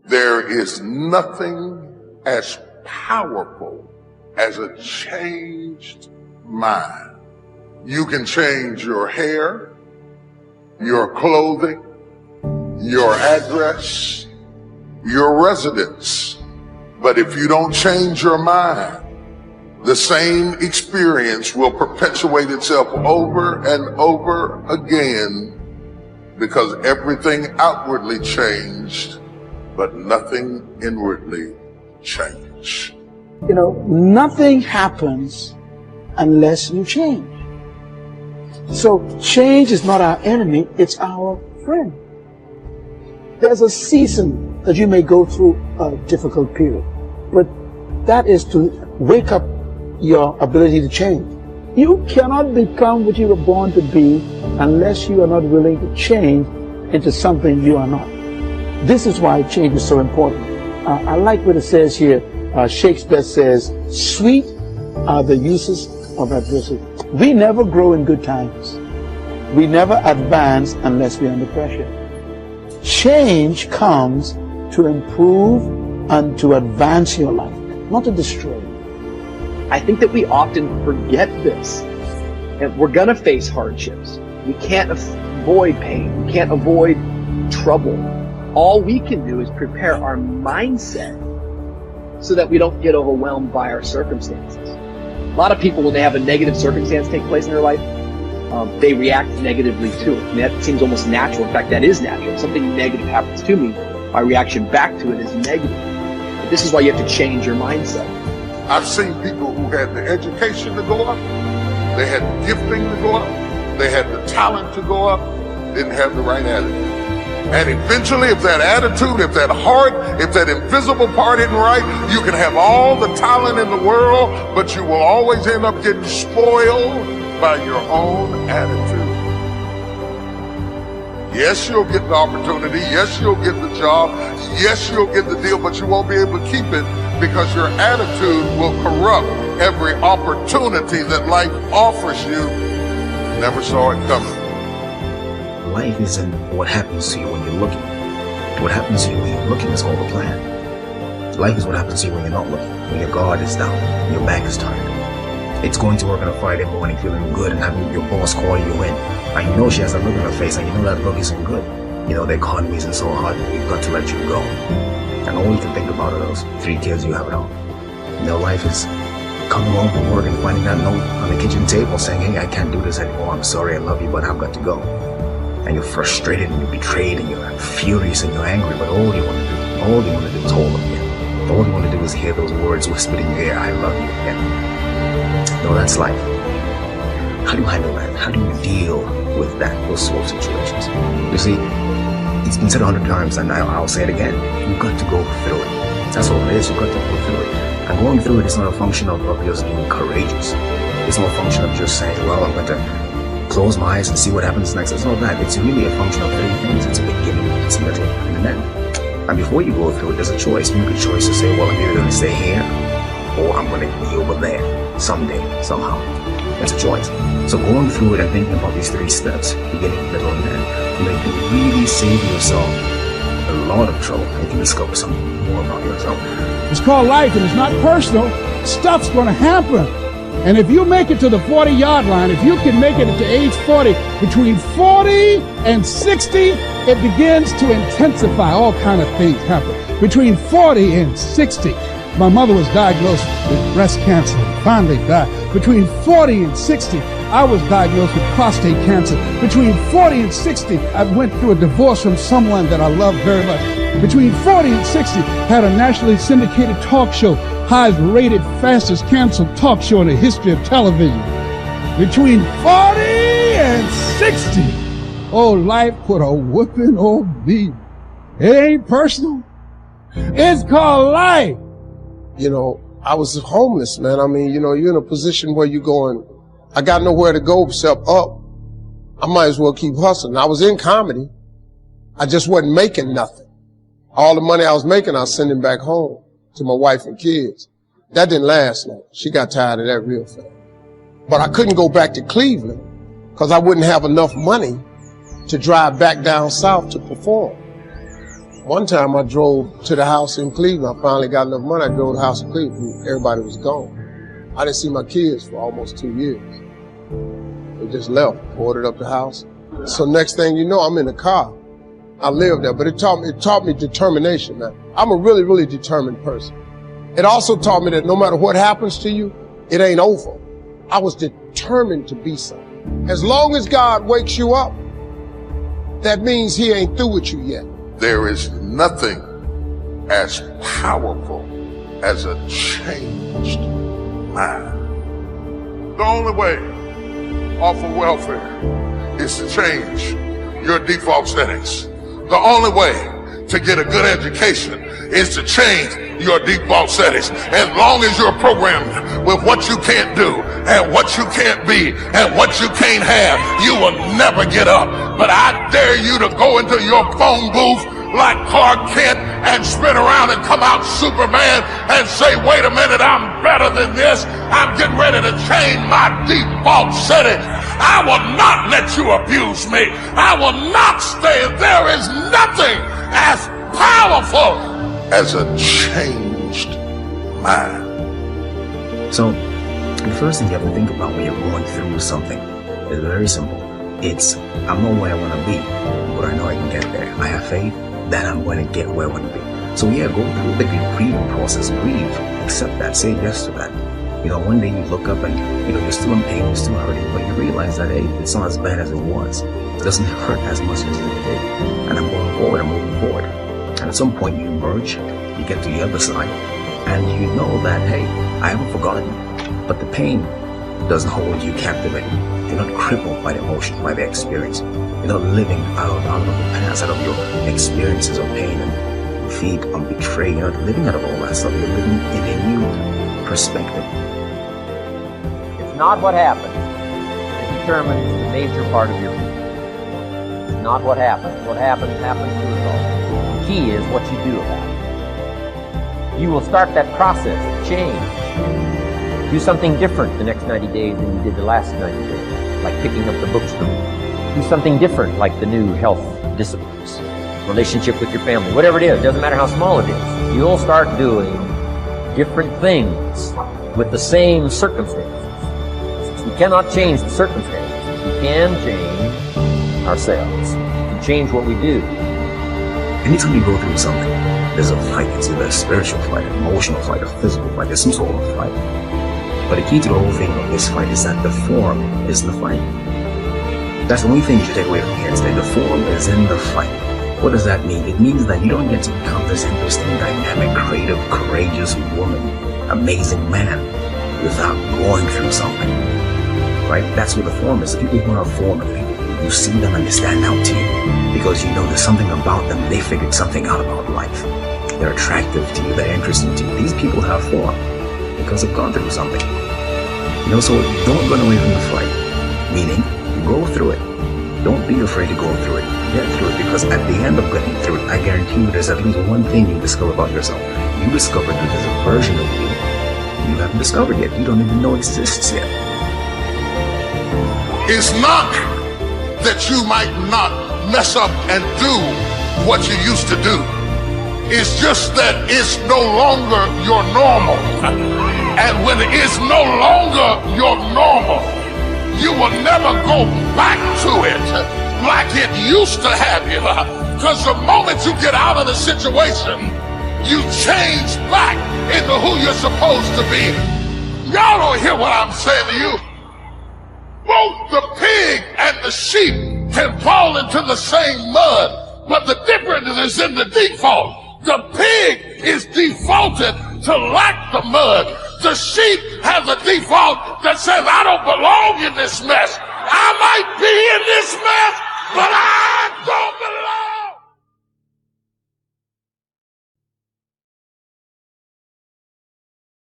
There is nothing as powerful as a changed mind. You can change your hair, your clothing, your address, your residence. But if you don't change your mind, the same experience will perpetuate itself over and over again, because everything outwardly changed, but nothing inwardly changed. You know, nothing happens unless you change. So change is not our enemy, it's our friend. There's a season that you may go through a difficult period, but that is to wake up your ability to change. You cannot become what you were born to be unless you are not willing to change into something you are not. This is why change is so important. I like what it says here. Shakespeare says, "Sweet are the uses of adversity." We never grow in good times. We never advance unless we're under pressure. Change comes to improve and to advance your life, not to destroy it. I think that we often forget this. And we're going to face hardships. We can't avoid pain. We can't avoid trouble. All we can do is prepare our mindset so that we don't get overwhelmed by our circumstances. A lot of people, when they have a negative circumstance take place in their life, they react negatively to it. And that seems almost natural. In fact, that is natural. If something negative happens to me, my reaction back to it is negative. But this is why you have to change your mindset. I've seen people who had the education to go up, they had the gifting to go up, they had the talent to go up, didn't have the right attitude. And eventually, if that attitude, if that heart, if that invisible part isn't right, you can have all the talent in the world, but you will always end up getting spoiled by your own attitude. Yes, you'll get the opportunity. Yes, you'll get the job. Yes, you'll get the deal, but you won't be able to keep it because your attitude will corrupt every opportunity that life offers you. Never saw it coming. Life isn't what happens to you when you're looking. What happens to you when you're looking is all the plan. Life is what happens to you when you're not looking, when your guard is down, when your back is tired. It's going to work on a Friday morning feeling good and having your boss call you in. And you know she has a look on her face and you know that look isn't good. You know the economy isn't so hard and we've got to let you go. And all you can think about are those 3 kids you have at home. You know, life is coming home from work and finding that note on the kitchen table saying, "Hey, I can't do this anymore. I'm sorry, I love you, but I've got to go." And you're frustrated and you're betrayed and you're furious and you're angry, but all you want to do is hold them again. All you want to do is hear those words whispered in your ear, "I love you" again. No, that's life. How do you handle that? How do you deal with that, those sort of situations? You see, it's been said 100 times and I'll say it again. You've got to go through it. That's all it is. You've got to go through it. And going through it is not a function of just being courageous. It's not a function of just saying, well, I'm going to close my eyes and see what happens next. It's not that. It's really a function of 3 things. It's a beginning, it's a middle, and an end. And before you go through it, there's a choice. You make a choice to say, well, I'm either going to stay here or I'm going to be over there someday, somehow. That's a choice. So going through it and thinking about these 3 steps, beginning, middle, and end, you can really save yourself a lot of trouble and you can discover something more about yourself. It's called life and it's not personal. Stuff's going to happen. And if you make it to the 40-yard line, if you can make it to age 40, between 40 and 60, it begins to intensify. All kind of things happen. Between 40 and 60, my mother was diagnosed with breast cancer and finally died. Between 40 and 60, I was diagnosed with prostate cancer. Between 40 and 60, I went through a divorce from someone that I loved very much. Between 40 and 60, had a nationally syndicated talk show, highest rated, fastest canceled talk show in the history of television. Between 40 and 60, oh, life put a whooping on me. It ain't personal. It's called life. You know, I was homeless, man. I mean, you know, you're in a position where you're going, I got nowhere to go except up. I might as well keep hustling. I was in comedy. I just wasn't making nothing. All the money I was making, I was sending back home to my wife and kids. That didn't last long. She got tired of that real fast. But I couldn't go back to Cleveland because I wouldn't have enough money to drive back down south to perform. One time I drove to the house in Cleveland. I finally got enough money. I drove to the house in Cleveland. Everybody was gone. I didn't see my kids for almost 2 years. They just left, boarded up the house. So next thing you know, I'm in the car. I lived there, but it taught me determination, man. I'm a really, really determined person. It also taught me that no matter what happens to you, it ain't over. I was determined to be something. As long as God wakes you up, that means he ain't through with you yet. There is nothing as powerful as a changed mind. The only way off of welfare is to change your default settings. The only way to get a good education is to change your default settings. As long as you're programmed with what you can't do and what you can't be and what you can't have, you will never get up. But I dare you to go into your phone booth like Clark Kent and spin around and come out Superman and say, wait a minute, I'm better than this. I'm getting ready to change my default setting. I will not let you abuse me. I will not stay. There is nothing as powerful as a changed mind. So, the first thing you have to think about when you're going through something is very simple. It's, I'm not where I want to be, but I know I can get there. I have faith that I'm going to get where I want to be. So yeah, go through the grieving process, grieve, accept that, say yes to that. You know, one day you look up and, you know, you're still in pain, you're still hurting, but you realize that, hey, it's not as bad as it was. It doesn't hurt as much as it did. And I'm going forward, I'm moving forward. And at some point you emerge, you get to the other side, and you know that, hey, I haven't forgotten you. But the pain doesn't hold you captive anymore. You're not crippled by the emotion, by the experience. You're not living out of the past, out of your experiences of pain and defeat and betrayal. You're not living out of all that stuff. You're living in a new perspective. It's not what happens that determines the major part of your future. It's not what happens. What happens to us all. The key is what you do about it. You will start that process of change. Do something different the next 90 days than you did the last 90 days, like picking up the books to read. Do something different, like the new health disciplines, relationship with your family, whatever it is, doesn't matter how small it is. You'll start doing different things with the same circumstances. We cannot change the circumstances. We can change ourselves. We can change what we do. Anytime you go through something, there's a fight. It's either a spiritual fight, an emotional fight, a physical fight. There's some sort of fight. But the key to the whole thing of this fight is that the form is the fight. That's the only thing you should take away from here today. The form is in the fight. What does that mean? It means that you don't get to become this interesting, dynamic, creative, courageous woman, amazing man without going through something. Right? That's what the form is. The people who are formed, you see them and they stand out to you because you know there's something about them. They figured something out about life. They're attractive to you. They're interesting to you. These people have form because they've gone through something. You know, so don't run away from the fight. Meaning, go through it. Don't be afraid to go through it. Get through it, because at the end of getting through it, I guarantee you there's at least one thing you discover about yourself. You discover that there's a version of you you haven't discovered yet. You don't even know exists yet. It's not that you might not mess up and do what you used to do. It's just that it's no longer your normal. And when it's no longer your normal, you will never go back to it like it used to have you. Because the moment you get out of the situation, you change back into who you're supposed to be. Y'all don't hear what I'm saying to you. Both the pig and the sheep can fall into the same mud, but the difference is in the default. The pig is defaulted to lack the mud. The sheep has a default that says, I don't belong in this mess. I might be in this mess, but I